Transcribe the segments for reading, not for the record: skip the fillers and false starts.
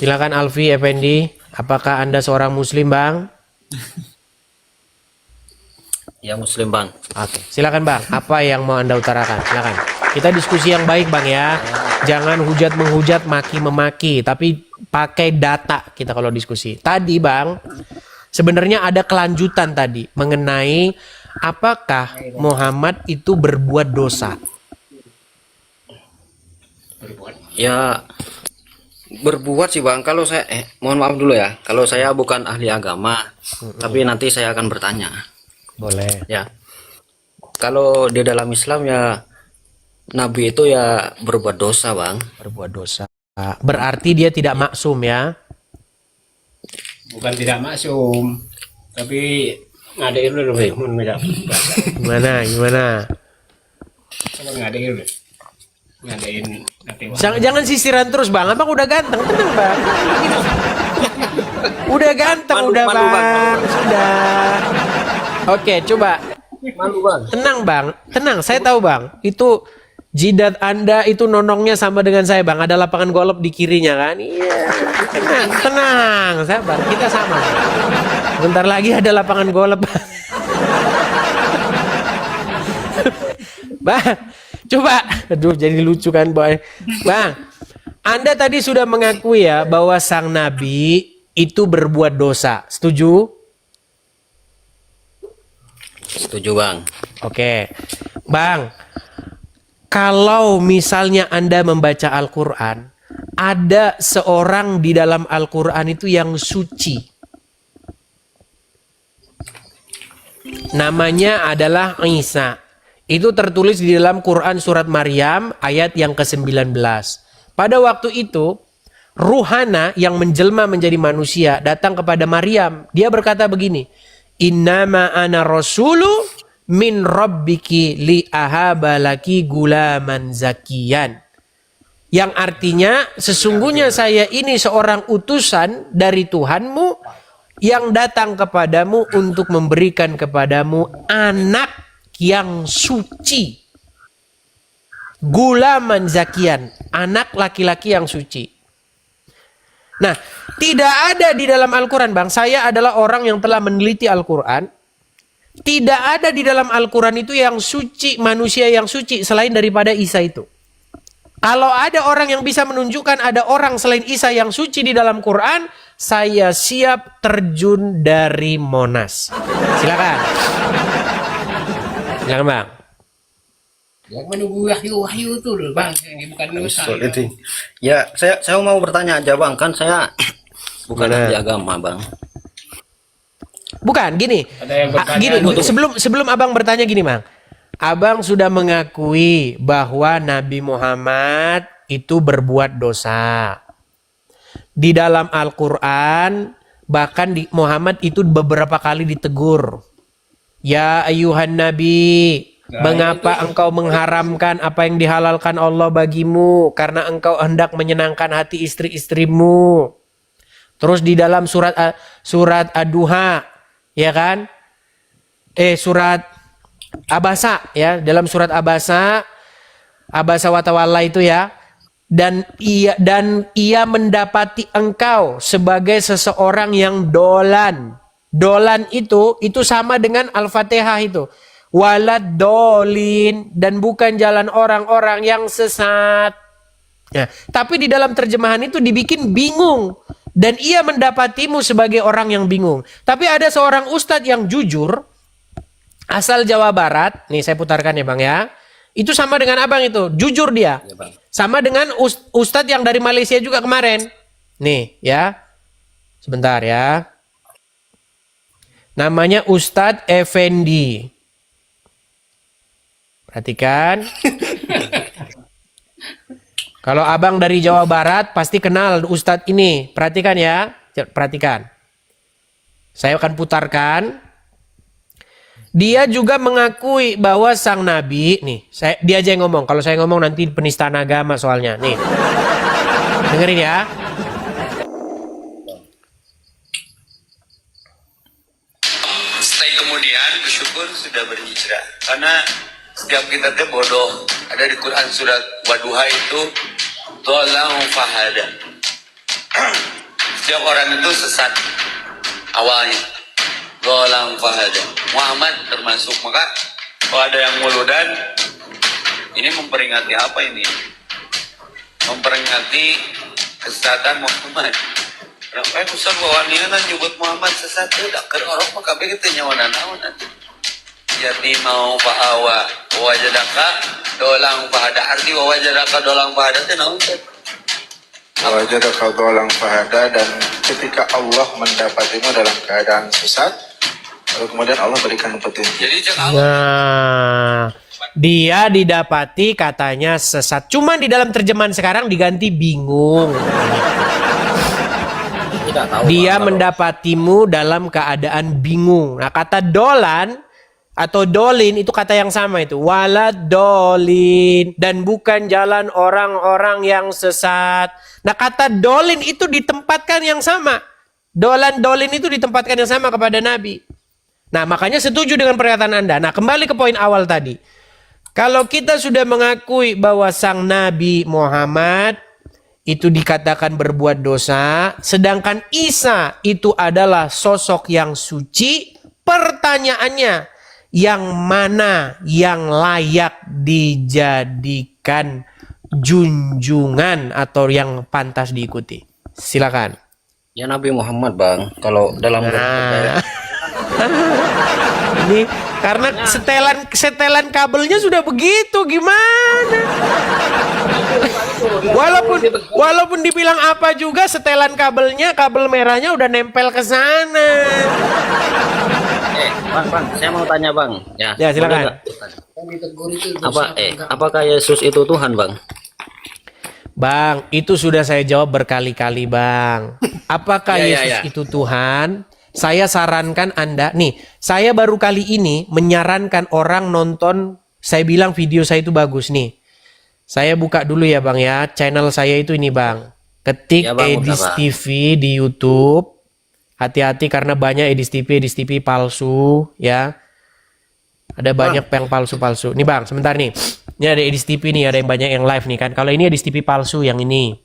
Silakan Alfi Effendi, apakah Anda seorang muslim, Bang? Ya muslim bang. Oke, silakan Bang. Apa yang mau Anda utarakan? Silakan. Kita diskusi yang baik Bang ya. Jangan hujat menghujat, maki memaki, tapi pakai data kita kalau diskusi. Tadi Bang, sebenarnya ada kelanjutan tadi mengenai apakah Muhammad itu berbuat dosa. Ya berbuat sih bang. Kalau saya mohon maaf dulu ya. Kalau saya bukan ahli agama, tapi nanti saya akan bertanya. Boleh. Ya. Kalau di dalam Islam ya Nabi itu ya berbuat dosa bang. Berbuat dosa. Berarti dia tidak maksum ya. Bukan tidak maksum, tapi ngadain dulu deh, Gimana? ngadain dulu, ngadain nanti. Jangan sisiran terus Bang. Abang udah ganteng, tenang Bang. Udah ganteng, Malu, udah malu, Bang. Bang. Sudah. Oke, coba. Malu bang. Tenang Bang, tenang. Saya tahu Bang. Itu jidat Anda itu nonongnya sama dengan saya Bang. Ada lapangan golf di kirinya kan? Iya. Tenang. Sabar. Kita sama. Bentar lagi ada lapangan golf. Bang, coba. Aduh, jadi lucu kan Boy. Bang, Anda tadi sudah mengakui ya bahwa sang Nabi itu berbuat dosa. Setuju? Setuju bang. Oke, Bang, kalau misalnya Anda membaca Al-Quran, ada seorang di dalam Al-Quran itu yang suci. Namanya adalah Isa. Itu tertulis di dalam Quran surat Maryam ayat yang ke-19. Pada waktu itu, Ruhana yang menjelma menjadi manusia datang kepada Maryam. Dia berkata begini, Innama ana rasulu min rabbiki li ahabalaki gulaman zakiyan. Yang artinya sesungguhnya saya ini seorang utusan dari Tuhanmu yang datang kepadamu untuk memberikan kepadamu anak yang suci. Gulaman zakiyan, anak laki-laki yang suci. Nah, tidak ada di dalam Al-Quran, Bang. Saya adalah orang yang telah meneliti Al-Quran. Tidak ada di dalam Al-Quran itu yang suci, manusia yang suci selain daripada Isa itu. Kalau ada orang yang bisa menunjukkan ada orang selain Isa yang suci di dalam Quran, saya siap terjun dari Monas. Silakan. Silakan, Bang. Yang menunggu wahyu itu loh bang, ini bukan dosa. Ya saya mau bertanya aja bang, kan saya bukan ahli agama bang. Bukan, gini. Ada yang bertanya, Gini, sebelum Abang bertanya gini, Bang. Abang sudah mengakui bahwa Nabi Muhammad itu berbuat dosa. Di dalam Al-Quran, bahkan Muhammad itu beberapa kali ditegur. Ya ayuhan Nabi, mengapa engkau mengharamkan apa yang dihalalkan Allah bagimu? Karena engkau hendak menyenangkan hati istri-istrimu. Terus di dalam surat Ad-Duha, ya kan? Surat Abasa, ya, dalam surat Abasa wa tawalla itu ya. Dan ia mendapati engkau sebagai seseorang yang dolan. Dolan itu sama dengan Al-Fatihah itu. Walad dolin, dan bukan jalan orang-orang yang sesat. Nah, tapi di dalam terjemahan itu dibikin bingung. Dan ia mendapatimu sebagai orang yang bingung. Tapi ada seorang ustadz yang jujur, asal Jawa Barat. Nih saya putarkan ya Bang ya. Itu sama dengan Abang itu, jujur dia. Ya, Bang. Sama dengan ustadz yang dari Malaysia juga kemarin. Nih ya, sebentar ya. Namanya Ustadz Effendi. Perhatikan. Kalau Abang dari Jawa Barat pasti kenal Ustadz ini. Perhatikan ya. Perhatikan. Saya akan putarkan. Dia juga mengakui bahwa sang Nabi. Nih, dia aja yang ngomong. Kalau saya ngomong nanti penistaan agama soalnya. Nih. Dengerin ya. Kemudian bersyukur sudah berhijrah. Karena setiap kita teh bodoh. Ada di Quran surat Waduha itu Dolang fahada. setiap orang itu sesat awalnya. Dolang fahada. Muhammad termasuk. Maka kalau ada yang muludan, ini memperingati apa ini? Memperingati kesesatan Muhammad. Kusar bahwa dia kan nyebut Muhammad sesat. Tidak ke orang maka kita nyawa naon nanti. Jadi mau fa'awa wajadaka dolang fahada. Arti wajadaka dolang fahada itu naon teh? Wajadaka dolang fahada, dan ketika Allah mendapatimu dalam keadaan sesat, lalu kemudian Allah berikan petunjuk. Jadi jangan Nah, dia didapati katanya sesat. Cuman di dalam terjemahan sekarang diganti bingung. Tidak tahu. Dia Bang, kalau- mendapatimu dalam keadaan bingung. Nah, kata dolan atau dolin itu kata yang sama itu. Walad dolin. Dan bukan jalan orang-orang yang sesat. Nah, kata dolin itu ditempatkan yang sama. Dolan dolin itu ditempatkan yang sama kepada Nabi. Nah, makanya setuju dengan pernyataan Anda. Nah, kembali ke poin awal tadi. Kalau kita sudah mengakui bahwa sang Nabi Muhammad itu dikatakan berbuat dosa, sedangkan Isa itu adalah sosok yang suci, pertanyaannya, yang mana yang layak dijadikan junjungan atau yang pantas diikuti? Silakan. Ya Nabi Muhammad bang. Kalau dalam Nah. Ini karena setelan kabelnya sudah begitu, gimana? Walaupun dibilang apa juga, setelan kabel merahnya udah nempel ke sana. bang, saya mau tanya bang. Ya, silakan. boleh nggak? Yang ditegur itu dosa enggak? Apakah Yesus itu Tuhan bang? Bang, itu sudah saya jawab berkali-kali, Bang. Apakah Ya, ya, Yesus ya. itu Tuhan? Saya sarankan Anda, nih, saya baru kali ini menyarankan orang nonton, saya bilang video saya itu bagus nih. Saya buka dulu ya Bang ya, channel saya itu ini Bang. Ketik Ya, Bang, Edis udah, Bang. TV di YouTube. Hati-hati karena banyak Edis TV palsu ya. Ada banyak yang palsu-palsu. Nih Bang, sebentar nih. Ini ada Edis TV nih, ada yang banyak yang live nih kan. Kalau ini Edis TV palsu yang ini.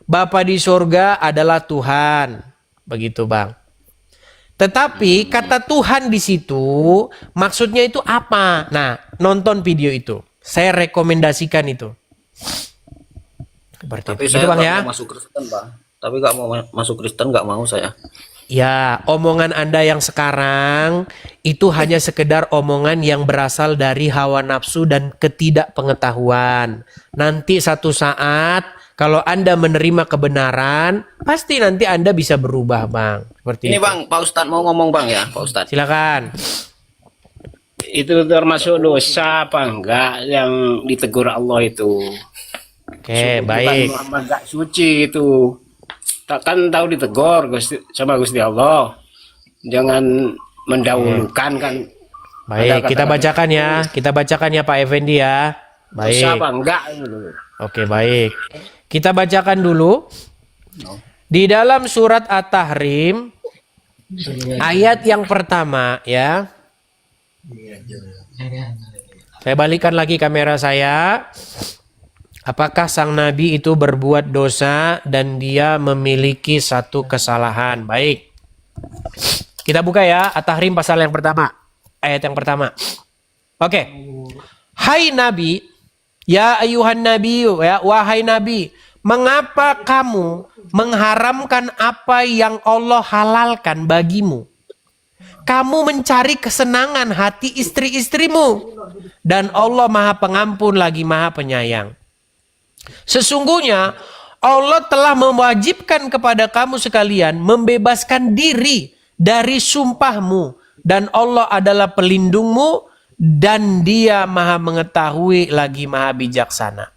Bapa di surga adalah Tuhan. Begitu Bang. Tetapi kata Tuhan di situ maksudnya itu apa? Nah, nonton video itu. Saya rekomendasikan itu. Seperti Tapi itu. saya Gitu, Bang nggak ya. mau masuk Kristen bang. Tapi nggak mau masuk Kristen, nggak mau saya. Ya, omongan Anda yang sekarang itu hanya sekedar omongan yang berasal dari hawa nafsu dan ketidakpengetahuan. Nanti satu saat kalau Anda menerima kebenaran, pasti nanti Anda bisa berubah, Bang. Seperti Ini itu. bang, Pak Ustadz mau ngomong bang ya, Pak Ustadz. Silakan. Itu termasuk dosa apa enggak yang ditegur Allah itu? Oke, Bukan baik. Muhammad enggak suci itu. Takkan tahu ditegur sama Gusti Allah. Jangan mendahulukan kan. Baik, Ada kita kata-kata bacakan ya. Kita bacakan ya Pak Effendi ya. dosa apa Baik. enggak? Oke, baik. Kita bacakan dulu. Di dalam surat At-Tahrim ayat yang pertama ya. Saya balikan lagi kamera saya. Apakah sang nabi itu berbuat dosa dan dia memiliki satu kesalahan? Baik. Kita buka ya At-Tahrim pasal yang pertama. Ayat yang pertama. Oke. Hai nabi, ya ayuhan nabi, ya wahai nabi, mengapa kamu mengharamkan apa yang Allah halalkan bagimu? Kamu mencari kesenangan hati istri-istrimu, dan Allah Maha Pengampun lagi Maha Penyayang. Sesungguhnya Allah telah mewajibkan kepada kamu sekalian membebaskan diri dari sumpahmu. Dan Allah adalah pelindungmu dan Dia maha mengetahui lagi maha bijaksana.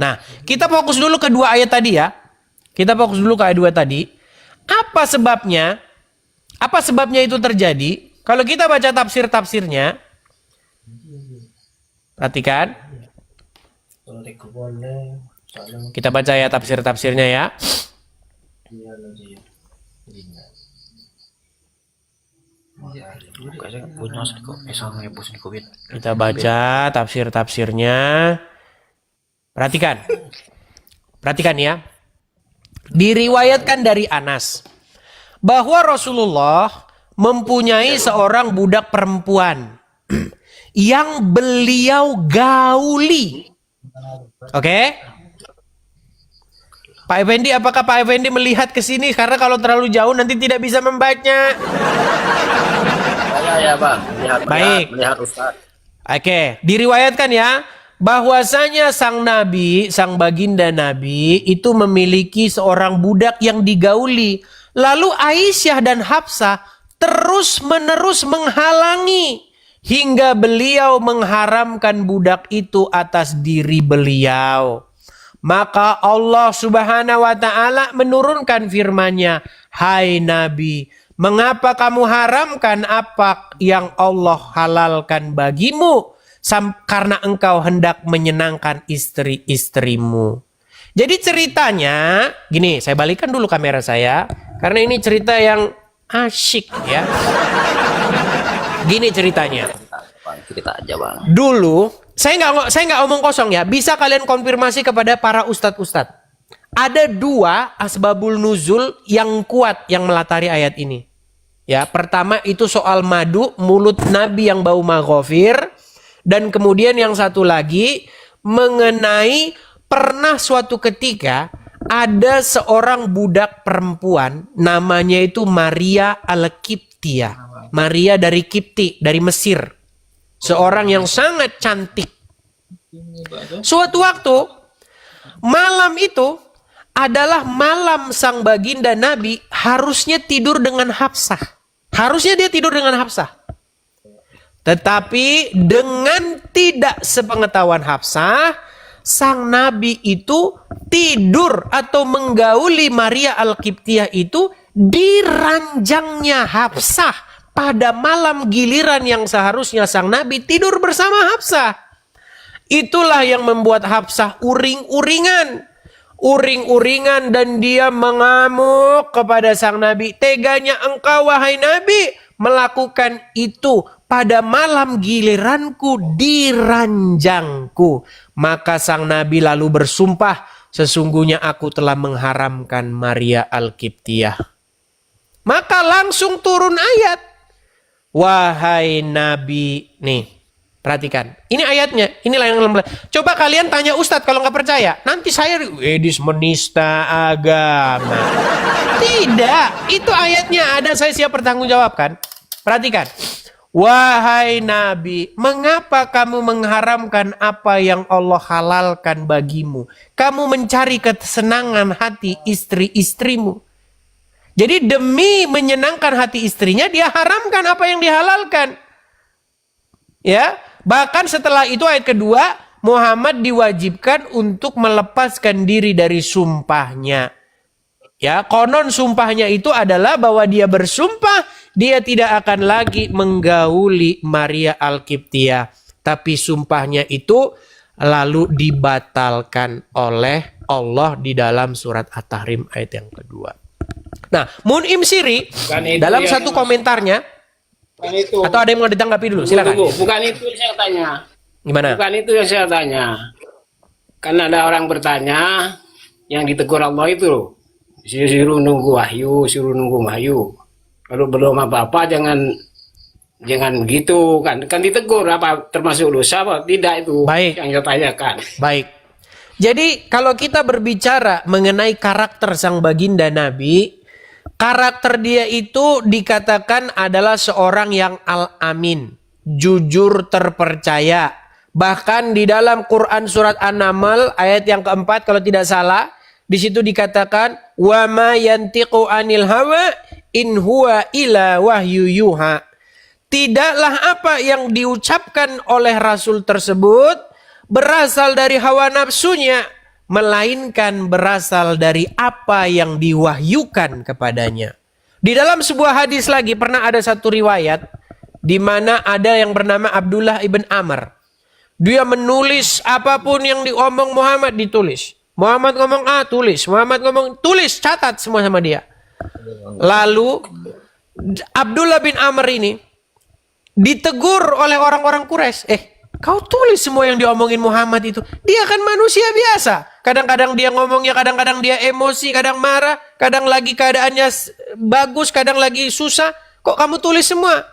Nah, kita fokus dulu ke dua ayat tadi ya. Kita fokus dulu ke ayat 2 tadi. Apa sebabnya? Apa sebabnya itu terjadi? Kalau kita baca tafsir-tafsirnya, perhatikan. Kita baca ya tafsir-tafsirnya ya. Kita baca tafsir-tafsirnya. Perhatikan. Perhatikan ya. Diriwayatkan dari Anas bahwa Rasulullah mempunyai seorang budak perempuan yang beliau gauli. Oke? Pak Effendi, apakah Pak Effendi melihat ke sini? Karena kalau terlalu jauh nanti tidak bisa membaca. Ya Bang, Baik. melihat Ustaz. Oke, diriwayatkan ya bahwasanya sang nabi, sang baginda nabi itu memiliki seorang budak yang digauli. Lalu Aisyah dan Hafsah terus-menerus menghalangi hingga beliau mengharamkan budak itu atas diri beliau. Maka Allah Subhanahu wa taala menurunkan firman-Nya, "Hai Nabi, mengapa kamu haramkan apa yang Allah halalkan bagimu? Karena engkau hendak menyenangkan istri-istrimu." Jadi ceritanya, gini, saya balikkan dulu kamera saya, karena ini cerita yang asyik ya. Gini ceritanya. Cerita aja Bang. Dulu, saya nggak omong kosong ya, bisa kalian konfirmasi kepada para ustadz-ustadz. Ada dua asbabul nuzul yang kuat yang melatari ayat ini. Ya, pertama itu soal madu, mulut Nabi yang bau maghfir. Dan kemudian yang satu lagi mengenai pernah suatu ketika ada seorang budak perempuan namanya itu Maria Al-Kiptia. Maria dari Kipti, dari Mesir. Seorang yang sangat cantik. Suatu waktu, malam itu adalah malam sang baginda Nabi harusnya tidur dengan Hafsah. Harusnya dia tidur dengan Hafsah. Tetapi dengan tidak sepengetahuan Hafsah, sang Nabi itu tidur atau menggauli Maria Al-Kiptiah itu di ranjangnya Hafsah pada malam giliran yang seharusnya sang Nabi tidur bersama Hafsah. Itulah yang membuat Hafsah uring-uringan. Uring-uringan dan dia mengamuk kepada sang Nabi. Teganya engkau wahai Nabi melakukan itu pada malam giliranku di ranjangku. Maka sang Nabi lalu bersumpah, sesungguhnya aku telah mengharamkan Maria Al-Kiptiah. Maka langsung turun ayat. Wahai Nabi, nih perhatikan. Ini ayatnya, inilah yang coba kalian tanya Ustadz kalau nggak percaya. Nanti saya edis menista agama. Tidak, itu ayatnya ada, saya siap bertanggung jawab kan. Perhatikan. Wahai Nabi, mengapa kamu mengharamkan apa yang Allah halalkan bagimu? Kamu mencari kesenangan hati istri-istrimu. Jadi demi menyenangkan hati istrinya, dia haramkan apa yang dihalalkan. Ya, bahkan setelah itu ayat kedua, Muhammad diwajibkan untuk melepaskan diri dari sumpahnya. Ya, konon sumpahnya itu adalah bahwa dia bersumpah dia tidak akan lagi menggauli Maria Al-Kiptiah. Tapi sumpahnya itu lalu dibatalkan oleh Allah di dalam surat At-Tahrim ayat yang kedua. Nah, Mun'im Siri dalam satu komentarnya, itu. atau ada yang mau ditanggapi dulu, silakan. Bukan itu yang saya tanya. Gimana? Bukan itu yang saya tanya. Kan ada orang bertanya yang ditegur Allah itu loh. Suruh nunggu wahyu, suruh nunggu wahyu. Kalau belum apa-apa jangan begitu kan ditegur, apa termasuk dosa apa tidak, itu Baik. yang saya tanyakan. Baik. Jadi kalau kita berbicara mengenai karakter sang baginda Nabi, karakter dia itu dikatakan adalah seorang yang al-amin, jujur terpercaya. Bahkan di dalam Quran surat An-Naml ayat yang keempat kalau tidak salah, Di situ dikatakan wa ma yantiqu anil hawa in huwa illa wahyu yuha. Tidaklah apa yang diucapkan oleh Rasul tersebut berasal dari hawa nafsunya, melainkan berasal dari apa yang diwahyukan kepadanya. Di dalam sebuah hadis lagi pernah ada satu riwayat di mana ada yang bernama Abdullah ibn Amr. Dia menulis apapun yang diomong Muhammad ditulis. Muhammad ngomong A, tulis. Muhammad ngomong tulis, catat semua sama dia. Lalu Abdullah bin Amr ini ditegur oleh orang-orang Quraisy. Kau tulis semua yang diomongin Muhammad itu. Dia kan manusia biasa. Kadang-kadang dia ngomongnya, kadang-kadang dia emosi, kadang marah, kadang lagi keadaannya bagus, kadang lagi susah. Kok kamu tulis semua?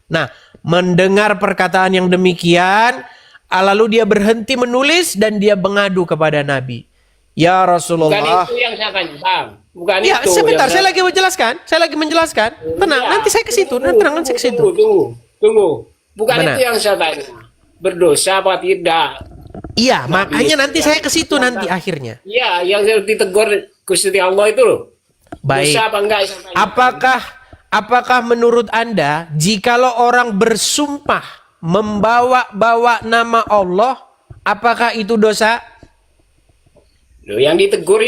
Nah, mendengar perkataan yang demikian, lalu dia berhenti menulis dan dia mengadu kepada Nabi. Ya Rasulullah. Bukan itu yang saya tanya, Bang. Bukan Ya, itu. sebentar, yang saya lagi menjelaskan. Saya lagi menjelaskan. Tenang, Ya, nanti saya ke situ. Tenang, nanti saya ke situ. Tunggu. Bukan Benar. itu yang saya tanya. Berdosa apa tidak? Iya, makanya nanti saya ke situ nanti akhirnya. Iya, yang ditegur Gusti Allah itu loh. Baik. Dosa apa enggak? Saya tanya. Apakah menurut Anda jikalau orang bersumpah membawa-bawa nama Allah, apakah itu dosa? Loh, yang ditegur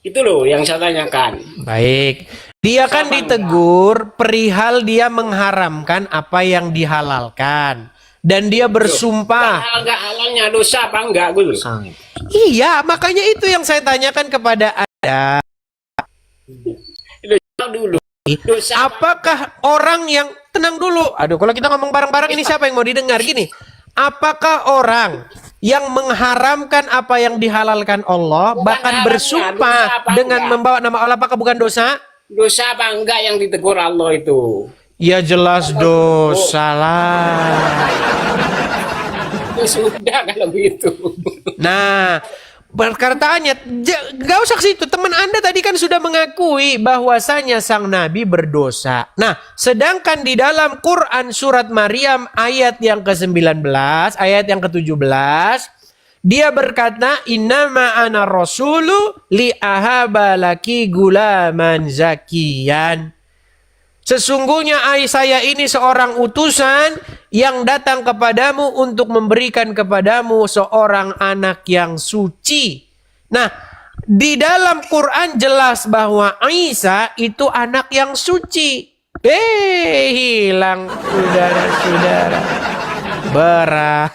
itu loh yang saya tanyakan. Baik. Dia kan ditegur perihal dia mengharamkan apa yang dihalalkan. Dan dia bersumpah. Enggak halalnya dosa apa enggak gitu. Iya, makanya itu yang saya tanyakan kepada Anda. Jawab dulu. Dosa Apakah orang yang tenang dulu? Aduh, kalau kita ngomong bareng-bareng ini siapa yang mau didengar? Gini, apakah orang yang mengharamkan apa yang dihalalkan Allah, Bukan bahkan haramnya, bersumpah dosa apa dengan enggak? membawa nama Allah, apakah bukan dosa? dosa apa enggak yang ditegur Allah itu? Ya jelas dosa lah. Ya sudah kalau gitu. Nah, perkataannya gak usah ke situ. Teman Anda tadi kan sudah mengakui bahwasanya sang Nabi berdosa. Nah, sedangkan di dalam Quran surat Maryam ayat yang ke-19, ayat yang ke-17, dia berkata, innama ana rasulu li ahaba laki gulaman zakiyan. Sesungguhnya saya ini seorang utusan yang datang kepadamu untuk memberikan kepadamu seorang anak yang suci. Nah, di dalam Quran jelas bahwa Isa itu anak yang suci. Hilang saudara-saudara. Berat.